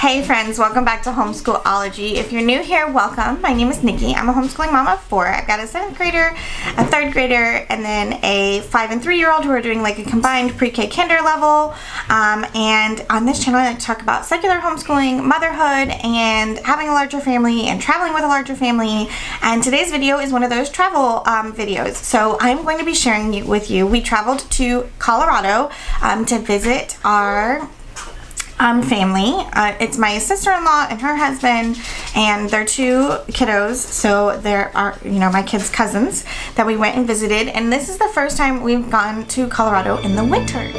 Hey friends, welcome back to Homeschool-ology. If you're new here, welcome. My name is Nikki. I'm a homeschooling mom of 4. I've got a 7th grader, a 3rd grader, and then a 5 and 3-year-old who are doing like a combined pre-K kinder level. And on this channel I like to talk about secular homeschooling, motherhood, and having a larger family and traveling with a larger family. And today's video is one of those travel videos. So I'm going to be sharing with you. We traveled to Colorado to visit our family. It's my sister-in-law and her husband and their 2 kiddos, so there are, you know, my kids' cousins that we went and visited, and this is the first time we've gone to Colorado in the winter.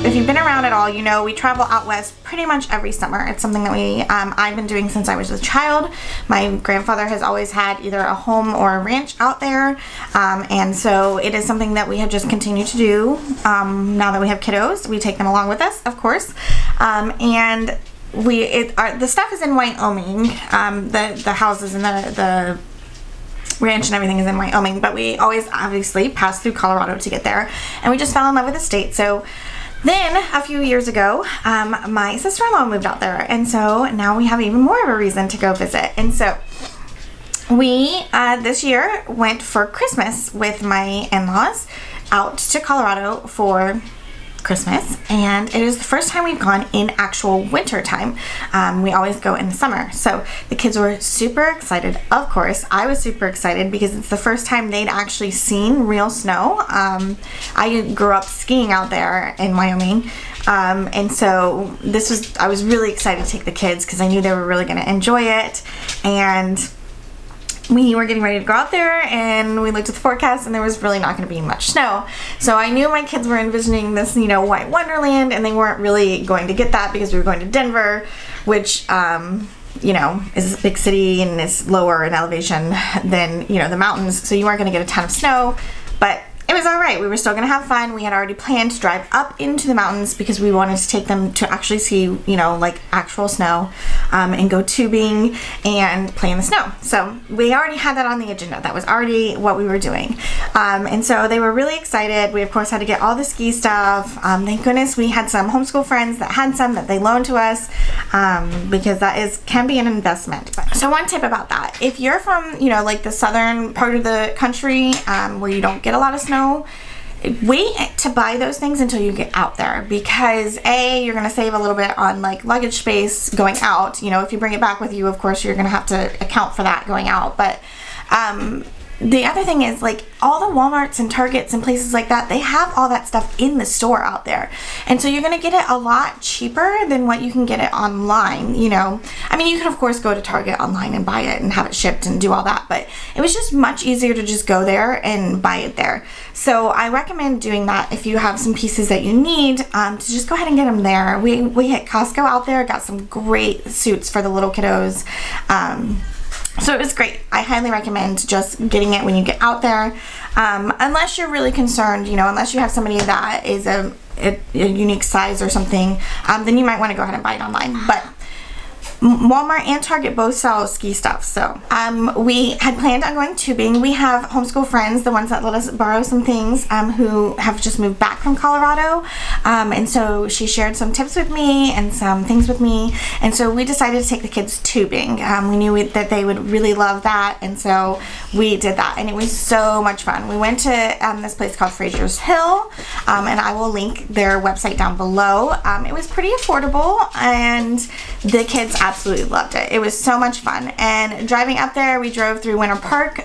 If you've been around at all, you know we travel out west pretty much every summer. It's something that I've been doing since I was a child. My grandfather has always had either a home or a ranch out there, and so it is something that we have just continued to do. Now that we have kiddos, we take them along with us, of course, and the stuff is in Wyoming. The houses and the ranch and everything is in Wyoming, but we always obviously pass through Colorado to get there, and we just fell in love with the state. So then, a few years ago, my sister-in-law moved out there, and so now we have even more of a reason to go visit. And so we, this year, went for Christmas with my in-laws out to Colorado for Christmas, and it is the first time we've gone in actual winter time. We always go in the summer, so the kids were super excited. Of course, I was super excited because it's the first time they'd actually seen real snow. I grew up skiing out there in Wyoming, and so I was really excited to take the kids because I knew they were really going to enjoy it. And we were getting ready to go out there, and we looked at the forecast, and there was really not going to be much snow. So I knew my kids were envisioning this, you know, white wonderland, and they weren't really going to get that because we were going to Denver, which, you know, is a big city and is lower in elevation than, you know, the mountains. So you weren't going to get a ton of snow, but it was all right. We were still going to have fun. We had already planned to drive up into the mountains because we wanted to take them to actually see, you know, like actual snow, and go tubing and play in the snow. So we already had that on the agenda. That was already what we were doing. And so they were really excited. We, of course, had to get all the ski stuff. Thank goodness we had some homeschool friends that had some that they loaned to us, because that can be an investment. So one tip about that, if you're from, you know, like the southern part of the country, where you don't get a lot of snow, wait to buy those things until you get out there, because you're going to save a little bit on like luggage space going out. You know, if you bring it back with you, of course you're going to have to account for that going out, but the other thing is, like, all the Walmarts and Targets and places like that, they have all that stuff in the store out there. And so you're going to get it a lot cheaper than what you can get it online, you know. I mean, you can, of course, go to Target online and buy it and have it shipped and do all that, but it was just much easier to just go there and buy it there. So I recommend doing that if you have some pieces that you need, to just go ahead and get them there. We hit Costco out there, got some great suits for the little kiddos. So it was great. I highly recommend just getting it when you get out there, unless you're really concerned, you know, unless you have somebody that is a unique size or something, then you might want to go ahead and buy it online. But Walmart and Target both sell ski stuff. So we had planned on going tubing. We have homeschool friends, the ones that let us borrow some things, who have just moved back from Colorado, and so she shared some tips with me and some things with me, and so we decided to take the kids tubing. We knew that they would really love that, and so we did that, and it was so much fun. We went to this place called Fraser's Hill, and I will link their website down below. It was pretty affordable, and the kids absolutely loved it. It was so much fun. And driving up there, we drove through Winter Park,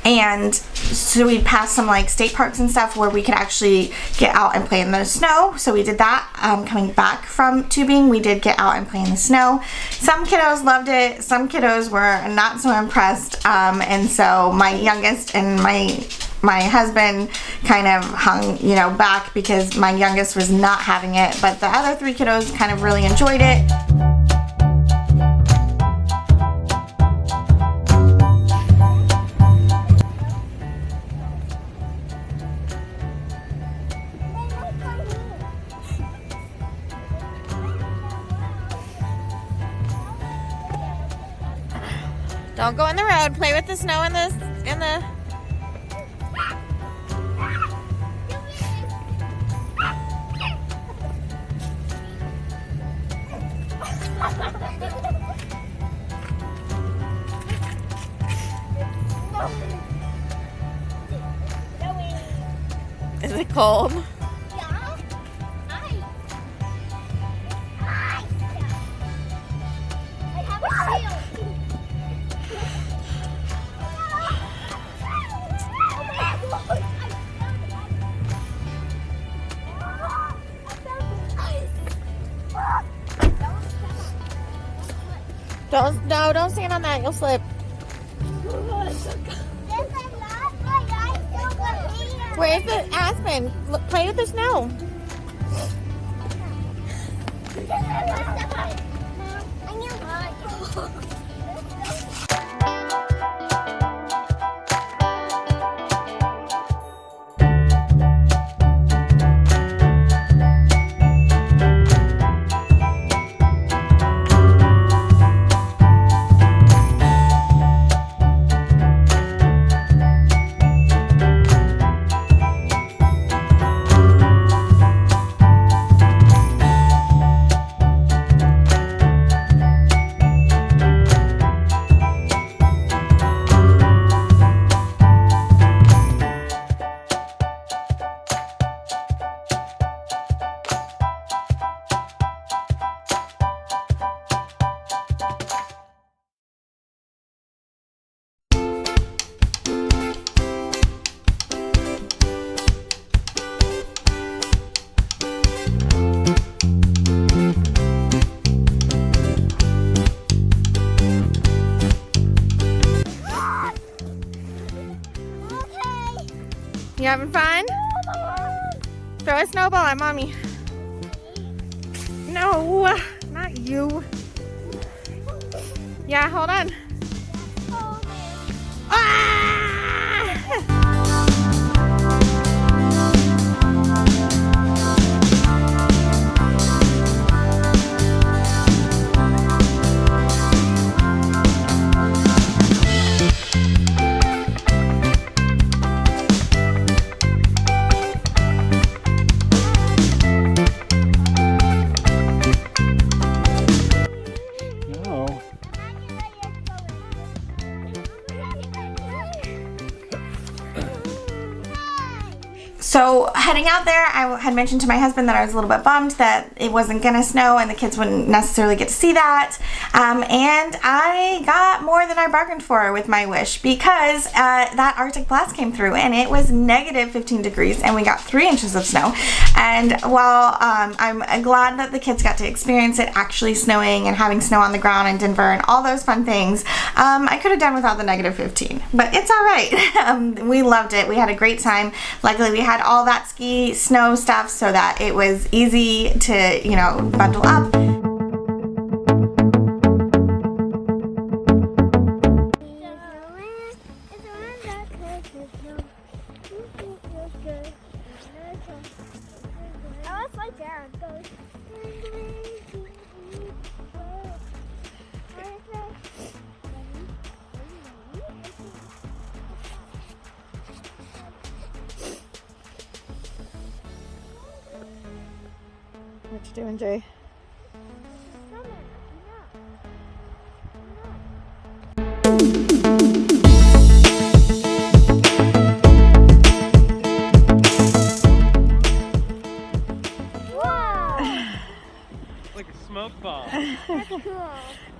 and so we passed some like state parks and stuff where we could actually get out and play in the snow. So we did that. Coming back from tubing, we did get out and play in the snow. Some kiddos loved it. Some kiddos were not so impressed. And so my youngest and my husband kind of hung, you know, back because my youngest was not having it, but the other 3 kiddos kind of really enjoyed it. Don't go in the road. Play with the snow in the Is it cold? Yeah. Ice. I have a shield. Don't stand on that. You'll slip. Where's the aspen? Look, play with the snow. You having fun? Throw a snowball at mommy. No, not you. Yeah, hold on. Ah! So heading out there, I had mentioned to my husband that I was a little bit bummed that it wasn't gonna snow and the kids wouldn't necessarily get to see that. And I got more than I bargained for with my wish, because that Arctic blast came through and it was negative 15 degrees and we got 3 inches of snow. And while I'm glad that the kids got to experience it actually snowing and having snow on the ground in Denver and all those fun things, I could have done without the negative 15, but it's all right. We loved it. We had a great time. Luckily we had all that ski snow stuff so that it was easy to, you know, bundle up. What you doing, Jay? Like a smoke bomb. That's cool.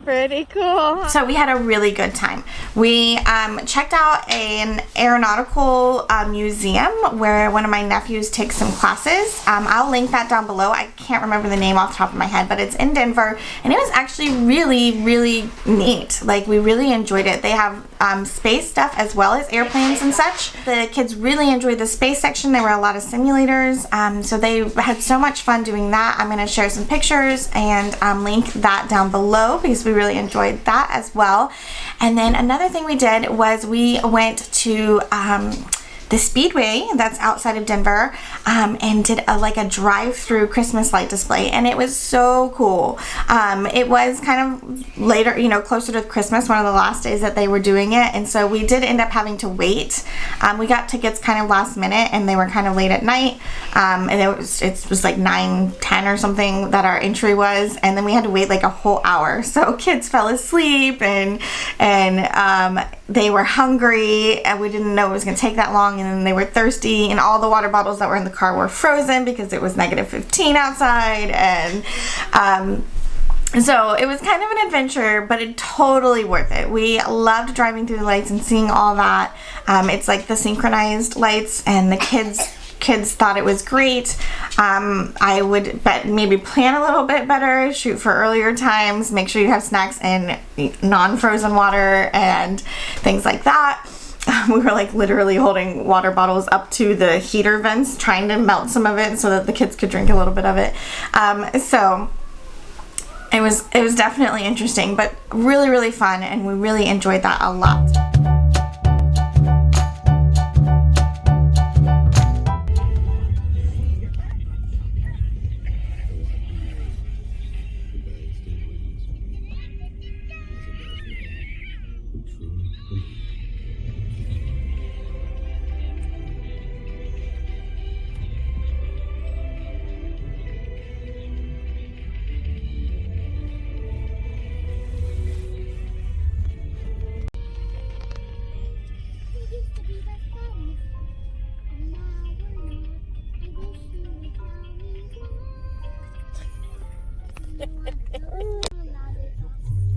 Pretty cool. So we had a really good time. We checked out an aeronautical museum where one of my nephews takes some classes. I'll link that down below. I can't remember the name off the top of my head, but it's in Denver, and it was actually really, really neat. Like, we really enjoyed it. They have space stuff as well as airplanes and such. The kids really enjoyed the space section. There were a lot of simulators, so they had so much fun doing that. I'm going to share some pictures and link that down below because we really enjoyed that as well. And then another thing we did was we went to the Speedway that's outside of Denver, and did a drive-through Christmas light display, and it was so cool. It was kind of later, closer to Christmas, one of the last days that they were doing it, and so we did end up having to wait. We got tickets kind of last minute, and they were kind of late at night, and it was like 9:10 or something that our entry was, and then we had to wait like a whole hour. So kids fell asleep, and they were hungry, and we didn't know it was going to take that long, and then they were thirsty, and all the water bottles that were in the car were frozen because it was -15 outside, and so it was kind of an adventure, but it totally worth it. We loved driving through the lights and seeing all that. It's like the synchronized lights, and the kids thought it was great. I would bet maybe plan a little bit better, shoot for earlier times, make sure you have snacks and non-frozen water and things like that. We were like literally holding water bottles up to the heater vents, trying to melt some of it so that the kids could drink a little bit of it. So it was definitely interesting, but really, really fun, and we really enjoyed that a lot.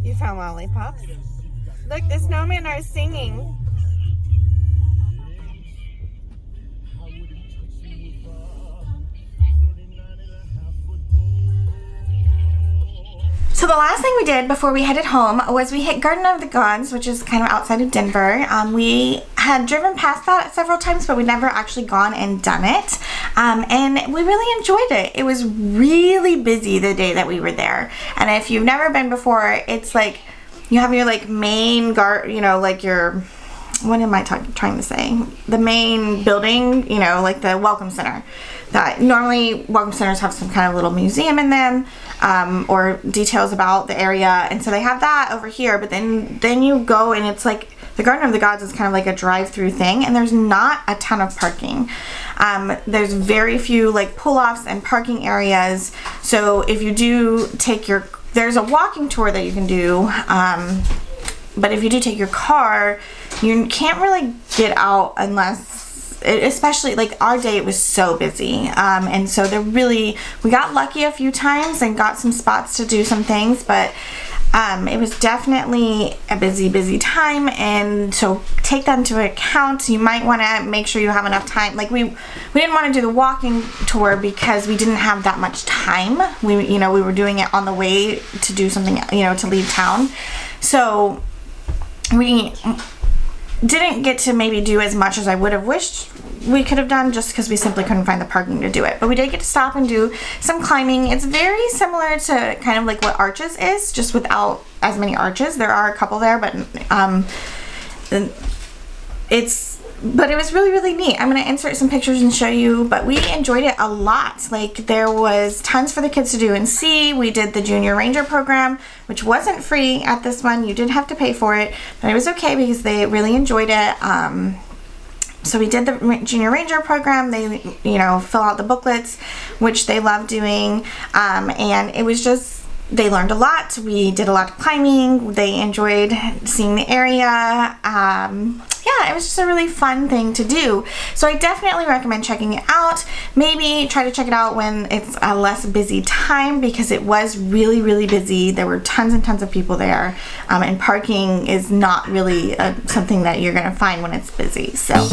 You found lollipops? Look, the snowmen are singing. So the last thing we did before we headed home was we hit Garden of the Gods, which is kind of outside of Denver. We had driven past that several times, but we'd never actually gone and done it. And we really enjoyed it. It was really busy the day that we were there. And if you've never been before, it's like you have your like main like your, what am I trying to say? The main building, like the Welcome Center. That normally Welcome Centers have some kind of little museum in them, or details about the area, and so they have that over here. But then you go, and it's like the Garden of the Gods is kind of like a drive-through thing, and there's not a ton of parking. There's very few like pull-offs and parking areas. So if you do take there's a walking tour that you can do, but if you do take your car, you can't really get out unless, especially like our day, it was so busy, and so we got lucky a few times and got some spots to do some things, but it was definitely a busy time, and so take that into account. You might want to make sure you have enough time. Like we didn't want to do the walking tour because we didn't have that much time. We were doing it on the way to do something, to leave town, so we didn't get to maybe do as much as I would have wished we could have done, just because we simply couldn't find the parking to do it. But we did get to stop and do some climbing. It's very similar to kind of like what Arches is, just without as many arches. There are a couple there, but it was really, really neat. I'm going to insert some pictures and show you, but we enjoyed it a lot. Like, there was tons for the kids to do and see. We did the Junior Ranger program, which wasn't free at this one. You did have to pay for it, but it was okay because they really enjoyed it. So we did the Junior Ranger program. They, fill out the booklets, which they love doing, and it was just, they learned a lot. We did a lot of climbing. They enjoyed seeing the area. Yeah, it was just a really fun thing to do. So I definitely recommend checking it out. Maybe try to check it out when it's a less busy time, because it was really, really busy. There were tons and tons of people there, and parking is not really something that you're going to find when it's busy. So.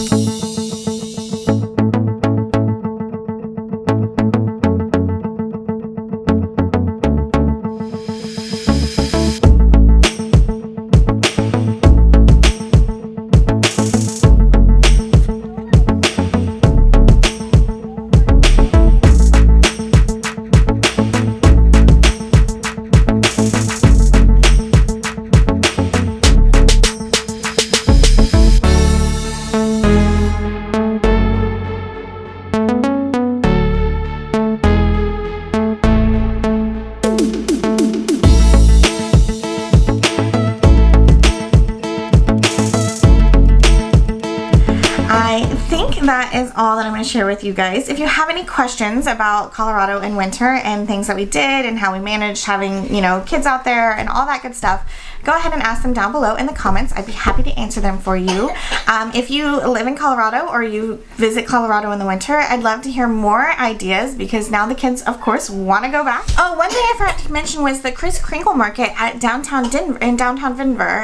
that is all that I'm going to share with you guys. If you have any questions about Colorado in winter and things that we did and how we managed having, you know, kids out there and all that good stuff, go ahead and ask them down below in the comments. I'd be happy to answer them for you. If you live in Colorado or you visit Colorado in the winter, I'd love to hear more ideas because now the kids, of course, want to go back. Oh, one thing I forgot to mention was the Kris Kringle Market at downtown Denver,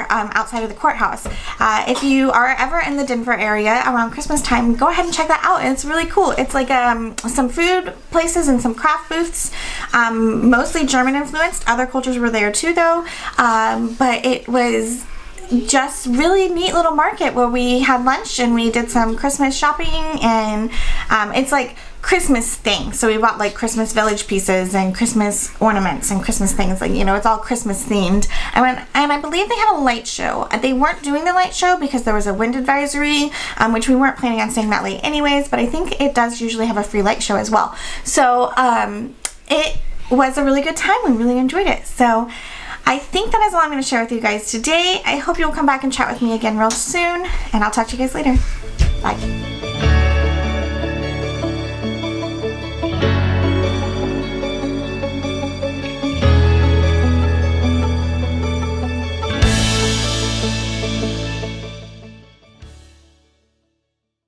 outside of the courthouse. If you are ever in the Denver area around Christmas time, go ahead and check that out. It's really cool. It's like some food places and some craft booths, mostly German influenced. Other cultures were there too, though. But it was just really neat little market where we had lunch and we did some Christmas shopping, and it's like Christmas things. So we bought like Christmas village pieces and Christmas ornaments and Christmas things, like, you know, it's all Christmas themed. And I believe they had a light show. They weren't doing the light show because there was a wind advisory, which we weren't planning on staying that late anyways, but I think it does usually have a free light show as well. So it was a really good time. We really enjoyed it. So I think that is all I'm going to share with you guys today. I hope you'll come back and chat with me again real soon, and I'll talk to you guys later. Bye.